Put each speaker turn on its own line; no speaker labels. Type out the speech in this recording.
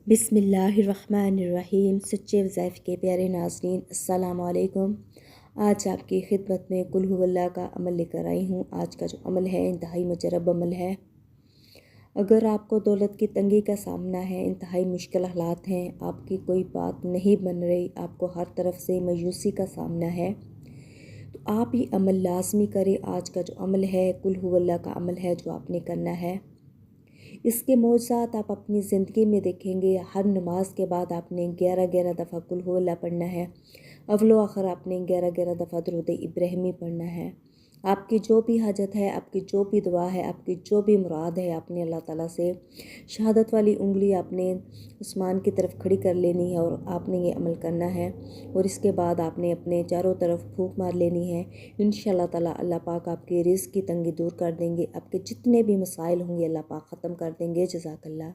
बिस्मिल्लाहिर्रहमानिर्रहीम। सच्चे वज़ाइफ के प्यारे नाज़रीन, अस्सलाम वालेकुम। आज आपकी खिदमत में कुल हुवल्लाह का अमल लेकर आई हूँ। आज का जो अमल है इंतहाई मुजरब अमल है। अगर आपको दौलत की तंगी का सामना है, इंतहाई मुश्किल हालात हैं, आपकी कोई बात नहीं बन रही, आपको हर तरफ से मायूसी का सामना है, तो आप ये अमल लाजमी करें। आज का जो अमल है कुल हुवल्लाह का अमल है जो आपने करना है। इसके मौज़ात आप अपनी ज़िंदगी में देखेंगे। हर नमाज के बाद आपने 11-11 दफ़ा कुल हुवल्लाह पढ़ना है। अव्वलो आखिर आपने 11-11 दफ़ा दुरूद इब्राहिमी पढ़ना है। आपकी जो भी हाजत है, आपकी जो भी दुआ है, आपकी जो भी मुराद है, आपने अल्लाह ताला से शहादत वाली उंगली आपने आसमान की तरफ खड़ी कर लेनी है और आपने ये अमल करना है। और इसके बाद आपने अपने चारों तरफ फूंक मार लेनी है। इंशाअल्लाह ताला अल्लाह पाक आपके रिज़्क़ की तंगी दूर कर देंगे। आपके जितने भी मसाइल होंगे अल्लाह पाक ख़त्म कर देंगे। जज़ाकल्लाह।